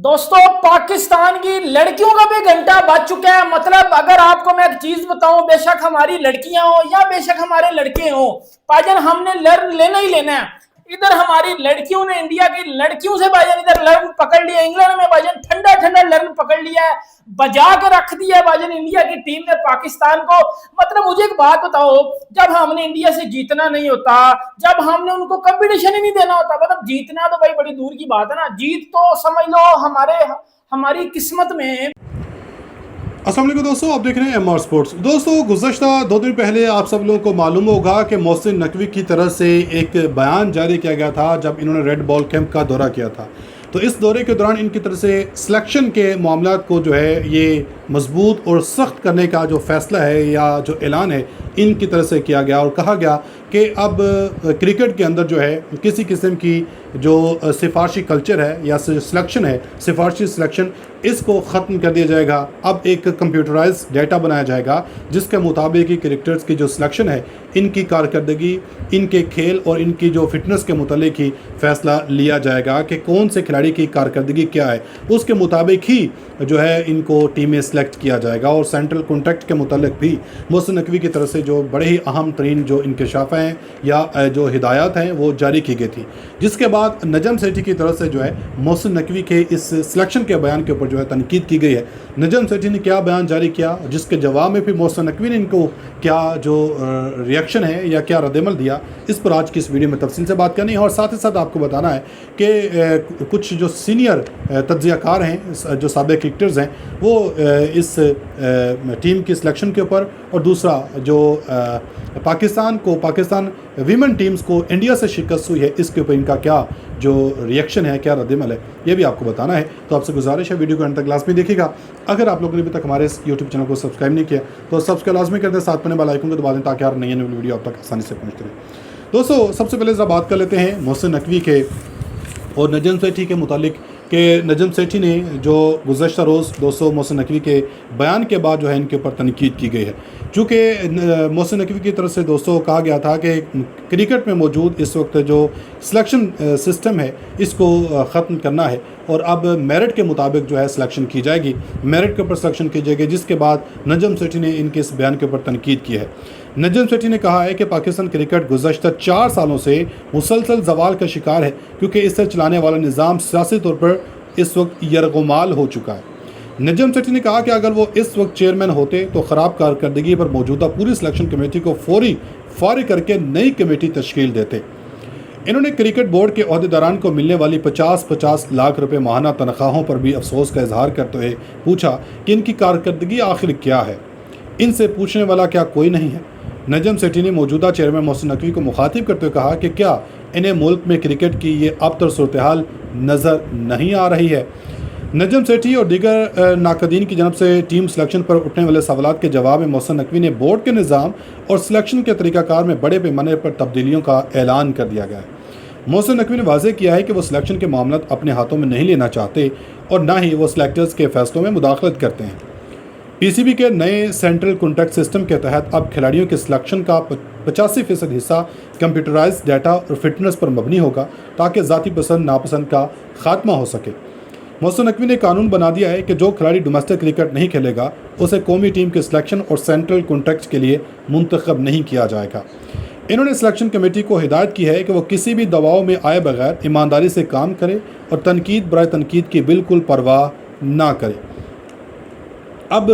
दोस्तों, पाकिस्तान की लड़कियों का भी घंटा बज चुका है। मतलब अगर आपको मैं एक चीज बताऊं, बेशक हमारी लड़कियां हो या बेशक हमारे लड़के हो, भाईजान हमने लर्न लेना ही लेना है। इधर हमारी लड़कियों ने इंडिया की लड़कियों से भाईजान इधर लर्न पकड़ लिया। इंग्लैंड में भाईजान ठंडा ठंडा लर्न पकड़ लिया है, बजा कर रख दिया है भाईजान इंडिया की टीम ने पाकिस्तान को। मतलब मुझे एक बात बताओ, जब हमने इंडिया से जीतना नहीं होता, जब हमने उनको कंपटीशन ही नहीं देना होता, मतलब जीतना तो भाई बड़ी दूर की बात है ना, जीत तो समझ लो हमारी किस्मत में। अस्सलाम वालेकुम दोस्तों, आप देख रहे हैं एमआर स्पोर्ट्स। दोस्तों, गुज़श्ता 2 दिन पहले आप सब लोगों को मालूम होगा कि मोहसिन नकवी की तरफ से एक बयान जारी किया गया था जब इन्होंने रेड बॉल कैंप का दौरा किया था। तो इस दौरे के दौरान इनकी तरफ से सिलेक्शन के मामला को जो है ये मजबूत और सख्त करने का जो फ़ैसला है या जो ऐलान है इनकी तरफ से किया गया और कहा गया कि अब क्रिकेट के अंदर जो है किसी किस्म की जो सिफारशी कल्चर है या सिलेक्शन है, सिफारशी सिलेक्शन, इसको ख़त्म कर दिया जाएगा। अब एक कंप्यूटराइज डेटा बनाया जाएगा जिसके मुताबिक ही क्रिकेटर्स की जो सिलेक्शन है, इनकी कारकर्दगी, इनके खेल और इनकी जो फिटनेस के मुतालिक ही फ़ैसला लिया जाएगा कि कौन से खिलाड़ी की कारकर्दगी क्या है। उसके मुताबिक ही जो है इनको टीमें सेलेक्ट किया जाएगा। और सेंट्रल कॉन्ट्रैक्ट के मुतालिक भी मोहसिन नकवी की तरफ से जो बड़े ही अहम तरीन जो इंकशाफ हैं या जो हिदायत हैं वो जारी की गई थी, जिसके बाद नजम सेठी की तरफ से जो है मोहसिन नकवी के इस सिलेक्शन के बयान के ऊपर जो है तनकीद की गई है। नजम सेठी ने क्या बयान जारी किया, जिसके जवाब में फिर मोहसिन नकवी ने इनको क्या जो रिएक्शन है या क्या रद्दमल दिया, इस पर आज की इस वीडियो में तफसील से बात करनी है। और साथ ही साथ आपको बताना है कि कुछ जो सीनियर तज्ज़ियाकार हैं, जो साबिक़ क्रिकेटर्स हैं, वो इस टीम की सिलेक्शन के ऊपर, और दूसरा जो पाकिस्तान वीमेन टीम्स को इंडिया से शिकस्त हुई है, इसके ऊपर इनका क्या जो रिएक्शन है, क्या रद्दमल है, ये भी आपको बताना है। तो आपसे गुजारिश है वीडियो को अंत तक लाजमी देखिएगा। अगर आप लोगों ने अभी तक हमारे इस यूट्यूब चैनल को सब्सक्राइब नहीं किया तो सब्सक्राइब लाजमी कर दें, साथ में बेल आइकन को दबा दें ताकि हर नई वीडियो आप तक आसानी से पहुँचते रहे। दोस्तों, सबसे पहले ज़रा बात कर लेते हैं मोहसिन नकवी के और नजम सेठी के मुतालिक कि नजम सेठी ने जो गुज़श्ता रोज़ दोस्तों मोहसिन नकवी के बयान के बाद जो है इनके ऊपर तनकीद की गई है। चूँकि मोहसिन नकवी की तरफ से दोस्तों कहा गया था कि क्रिकेट में मौजूद इस वक्त जो सिलेक्शन सिस्टम है इसको ख़त्म करना है और अब मेरिट के मुताबिक जो है सिलेक्शन की जाएगी, मेरिट के ऊपर सिलेक्शन की जाएगी। जिसके बाद नजम सेठी ने इनके इस बयान के ऊपर तनकीद की है। नजम सेठी ने कहा है कि पाकिस्तान क्रिकेट गुज़श्ता 4 सालों से मुसलसल जवाल का शिकार है, क्योंकि इसे चलाने वाला निज़ाम सियासी तौर पर इस वक्त यरगुमाल हो चुका है। नजम सेठी ने कहा कि अगर वो इस वक्त चेयरमैन होते तो ख़राब कारकर्दगी पर मौजूदा पूरी सिलेक्शन कमेटी को फौरी फारिग करके नई कमेटी तश्कील देते। इन्होंने क्रिकेट बोर्ड के अहदेदारान को मिलने वाली 50-50 लाख रुपए माहाना तनख्वाहों पर भी अफसोस का इजहार करते हुए पूछा कि इनकी कारकर्दगी आखिर क्या है, इनसे पूछने वाला क्या कोई नहीं है। नजम सेठी ने मौजूदा चेयरमैन मोहसिन नकवी को मुखातिब करते हुए कहा कि क्या इन्हें मुल्क में क्रिकेट की ये अबतर सूरत हाल नज़र नहीं आ रही है। नजम सेठी और दीगर नाकदीन की जनब से टीम सिलेक्शन पर उठने वाले सवालात के जवाब में मोहसिन नकवी ने बोर्ड के निज़ाम और सिलेक्शन के तरीक़ाकार में बड़े पैमाने पर तब्दीलियों का ऐलान कर दिया गया है। मोहसिन नकवी ने वाज़ेह किया है कि वो सिलेक्शन के मामला अपने हाथों में नहीं लेना चाहते और ना ही वो सिलेक्टर्स के फैसलों में मुदाखलत करते हैं। पीसीबी के नए सेंट्रल कॉन्ट्रैक्ट सिस्टम के तहत अब खिलाड़ियों के सिलेक्शन का 85% हिस्सा कंप्यूटराइज डाटा और फिटनेस पर मबनी होगा ताकि ज़ाती पसंद नापसंद का खात्मा हो सके। मोहसिन नकवी ने कानून बना दिया है कि जो खिलाड़ी डोमेस्टिक क्रिकेट नहीं खेलेगा उसे कौमी टीम के सिलेक्शन और सेंट्रल कॉन्ट्रैक्ट के लिए मुंतखब नहीं किया जाएगा। इन्होंने सिलेक्शन कमेटी को हिदायत की है कि वह किसी भी दबाव में आए बगैर ईमानदारी से काम करे और तनकीद बराए तनकीद की बिल्कुल परवाह ना करे। अब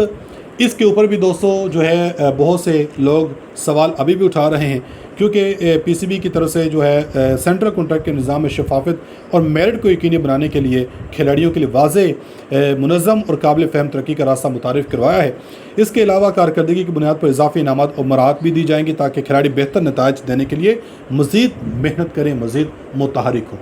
इसके ऊपर भी दोस्तों जो है बहुत से लोग सवाल अभी भी उठा रहे हैं, क्योंकि पीसीबी की तरफ से जो है सेंट्रल कॉन्ट्रैक्ट के निज़ाम में शफाफत और मेरिट को यकीनी बनाने के लिए खिलाड़ियों के लिए वाज़ेह मुनज़्ज़म और काबिल फ़हम तरक्की का रास्ता मुतारिफ़ करवाया है। इसके अलावा कारकर्दगी की बुनियाद पर इजाफी इनामात और मराहत भी दी जाएंगी ताकि खिलाड़ी बेहतर नताइज देने के लिए मज़ीद मेहनत करें, मज़ीद मुतहरिक हों।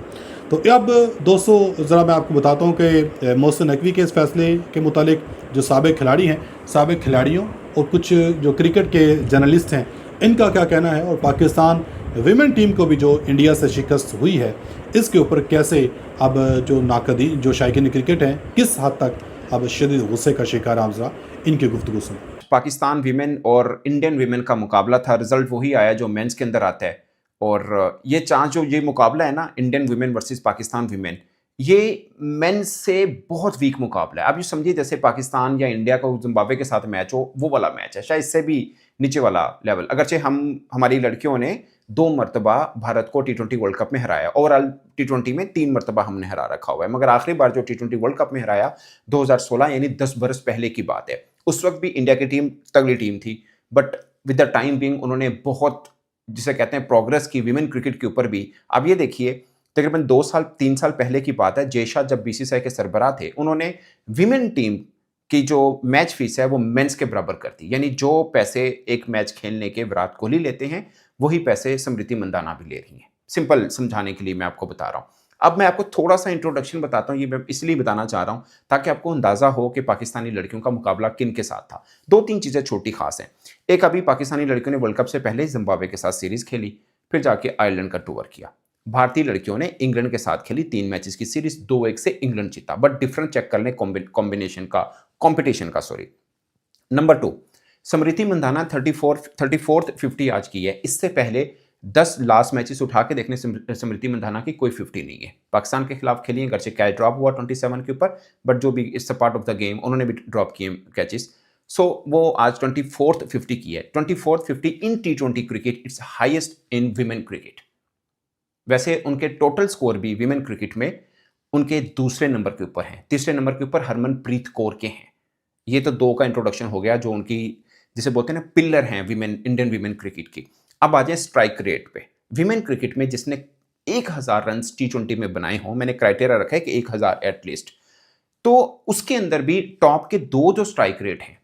तो अब दोस्तों ज़रा मैं आपको बताता हूँ कि मोहसिन नकवी के इस फैसले के मुतालिक जो साबिक़ खिलाड़ी हैं, साबिक़ खिलाड़ियों और कुछ जो क्रिकेट के जर्नलिस्ट हैं, इनका क्या कहना है, और पाकिस्तान वीमेन टीम को भी जो इंडिया से शिकस्त हुई है इसके ऊपर कैसे अब जो नाकदी जो शायकीन क्रिकेट हैं किस हद तक अब शदीद गुस्से का शिकार हैं। ज़रा इनकी गुफ्तगू सुन। पाकिस्तान वीमेन और इंडियन वीमेन का मुकाबला था, रिजल्ट वही आया जो मेंस के अंदर आता है। और ये मुकाबला है ना, Indian women versus Pakistan women, ये मेंस से बहुत वीक मुकाबला है। आप ये समझिए जैसे पाकिस्तान या इंडिया का जिम्बाब्वे के साथ मैच हो, वो वाला मैच है, शायद इससे भी नीचे वाला लेवल। अगरचे हमारी लड़कियों ने 2 मरतबा भारत को T20 वर्ल्ड कप में हराया, ओवरऑल T20 में 3 मरतबा हमने हरा रखा हुआ है, मगर आखिरी बार जो T20 वर्ल्ड कप में हराया 2016 यानी 10 बरस पहले की बात है। उस वक्त भी इंडिया की टीम तगड़ी टीम थी, but with the time being उन्होंने बहुत, जिसे कहते हैं, प्रोग्रेस की विमेन क्रिकेट के ऊपर भी। अब ये देखिए तकरीबन 2-3 साल पहले की बात है, जय शाह जब बीसीसीआई के सरबराह थे, उन्होंने विमेन टीम की जो मैच फीस है वो मेंस के बराबर कर दी। यानी जो पैसे एक मैच खेलने के विराट कोहली लेते हैं वही पैसे स्मृति मंदाना भी ले रही हैं। सिंपल समझाने के लिए मैं आपको बता रहा हूँ। अब मैं आपको थोड़ा सा इंट्रोडक्शन बताता हूँ, ये मैं इसलिए बताना चाह रहा हूँ ताकि आपको अंदाजा हो कि पाकिस्तानी लड़कियों का मुकाबला किन के साथ था। 2-3 चीजें छोटी खास हैं। एक, अभी पाकिस्तानी लड़कियों ने वर्ल्ड कप से पहले जिम्बाब्वे के साथ सीरीज खेली, फिर जाके आयरलैंड का टूर किया। भारतीय लड़कियों ने इंग्लैंड के साथ खेली 3 मैचेस की सीरीज, 2-1 से इंग्लैंड जीता। बट डिफरेंस चेक कर लें कॉम्बिनेशन का, कंपटीशन का, सॉरी। नंबर 2, स्मृति मंदाना 34th 50 आज की है। इससे पहले 10 लास्ट मैचेस उठा के देखने स्मृति मंदाना की कोई 50 नहीं है। पाकिस्तान के खिलाफ खेली है, घर से कैच ड्रॉप हुआ 27 के ऊपर, बट जो भी it's a part of the game, उन्होंने भी ड्रॉप किए कैचेस। सो वो आज 24th 50 की है। 24th 50 in T20 cricket, it's highest in women cricket. वैसे उनके टोटल स्कोर भी विमेन क्रिकेट में उनके दूसरे नंबर के ऊपर हैं, तीसरे नंबर के ऊपर हरमनप्रीत कौर के हैं। ये तो 2 का इंट्रोडक्शन हो गया जो उनकी, जिसे बोलते हैं ना, पिलर हैं विमेन, इंडियन विमेन क्रिकेट की। अब आ जाए स्ट्राइक रेट पे। विमेन क्रिकेट में जिसने 1000 रन T20 में बनाए हों, मैंने क्राइटेरिया रखा है कि 1000 एटलीस्ट, तो उसके अंदर भी टॉप के 2 जो स्ट्राइक रेट हैं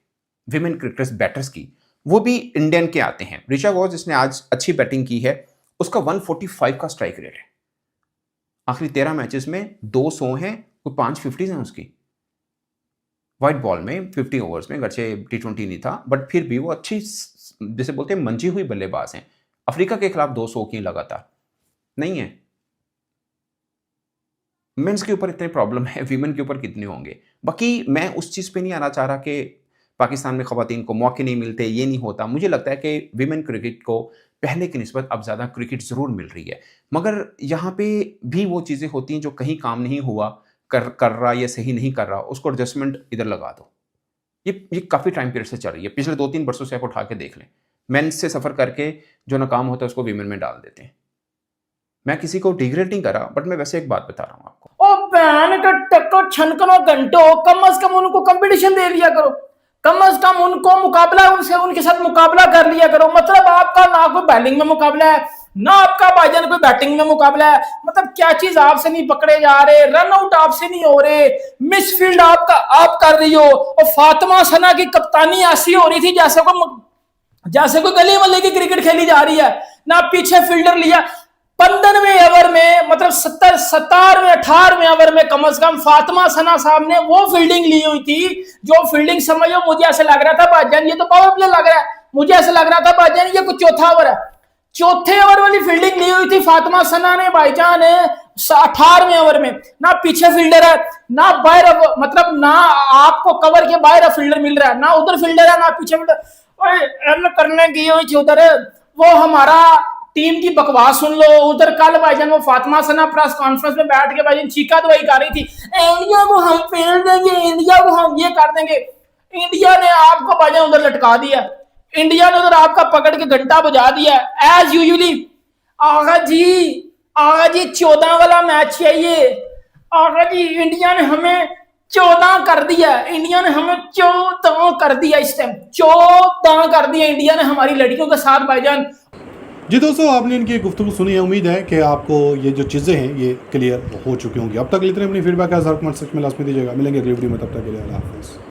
विमेन क्रिकेटर्स बैटर्स की, वो भी इंडियन के आते हैं। ऋचा घोष जिसने आज अच्छी बैटिंग की है, उसका 145 का स्ट्राइक रेट है। आखिरी 13 मैचेस में 200 हैं, कोई 5 50s हैं उसकी। व्हाइट बॉल में 50 ओवर्स में, गर्चे T20 नहीं था, बट फिर भी वो अच्छी, जिसे बोलते हैं, मंजी हुई बल्लेबाज हैं। अफ्रीका के खिलाफ 200 की लगातार नहीं है। मेंस के ऊपर इतने प्रॉब्लम है, विमेन के ऊपर कितने होंगे। बाकी मैं उस चीज पे नहीं आना चाह रहा कि पाकिस्तान में खवातीन को मौके नहीं मिलते, ये नहीं होता। मुझे लगता है कि विमेन क्रिकेट को पहले की निस्बत अब ज़्यादा क्रिकेट ज़रूर मिल रही है, मगर यहाँ पे भी वो चीज़ें होती हैं जो कहीं काम नहीं हुआ, कर रहा या सही नहीं कर रहा, उसको एडजस्टमेंट इधर लगा दो। ये काफ़ी टाइम पीरियड से चल रही है, पिछले 2-3 वर्षों से आप उठा के देख लें। मेंस से सफ़र करके जो नाकाम होता है उसको विमेन में डाल देते हैं। मैं किसी को डिग्रेड नहीं कर रहा, बट मैं वैसे एक बात बता रहा हूँ आपको। ओ बहन का टक्कर छनकनो घंटों, कम से कम उनको कंपटीशन दे लिया करो, कम से कम उनको मुकाबला, उनके साथ मुकाबला कर लिया करो। मतलब आपका ना कोई बैटिंग में मुकाबला है, ना आपका भाईजान कोई बैटिंग में मुकाबला है। मतलब क्या चीज आपसे नहीं पकड़े जा रहे, रन आउट आपसे नहीं हो रहे, मिसफील्ड आप कर रही हो। और फातिमा सना की कप्तानी ऐसी हो रही थी जैसे कोई गली मल्ले की क्रिकेट खेली जा रही है। ना पीछे फील्डर लिया, 15वें ओवर में, मतलब 17वें 18वें ओवर में कम से कम फातिमा सना साहब ने वो फील्डिंग ली हुई थी जो फील्डिंग, समझो मुझे ऐसे लग रहा था भाईजान ये तो पावर प्ले लग रहा है, मुझे ऐसे लग रहा था भाईजान ये कुछ चौथा ओवर है। चौथे ओवर वाली फील्डिंग ली हुई थी फातिमा सना ने भाईजान 18वें ओवर में। ना पीछे फील्डर है, ना बाहर, मतलब ना आपको कवर के बाहर फील्डर मिल रहा है, ना उधर फील्डर है, ना पीछे फील्डर। करने की हुई थी उधर, वो हमारा टीम की बकवास सुन लो। उधर कल भाईजान वो फातिमा सना प्रेस कॉन्फ्रेंस में बैठ के भाईजान चीखा दवाई कर रही थी, इंडिया को हम फेल देंगे, इंडिया को हम ये कर देंगे। इंडिया ने आपको भाईजान उधर लटका दिया, इंडिया ने उधर आपका पकड़ के घंटा बजा दिया एज यूजुअली। आगा जी 14 वाला मैच है ये। आगा जी इंडिया ने हमें 14 कर दिया, इंडिया ने हमें 14 कर दिया, इस टाइम 14 कर दिया इंडिया ने हमारी लड़कियों के साथ भाईजान। जी दोस्तों, आपने इनकी गुफ्तगू सुनी है। उम्मीद है कि आपको ये जो चीज़ें हैं ये क्लियर हो चुकी होंगी। अब तक इतने अपनी फीडबैक है कमेंट सेक्शन में लास्ट में दीजिएगा। मिलेंगे अगली वीडियो में, तब तक के लिए अल्लाह हाफ़िज़।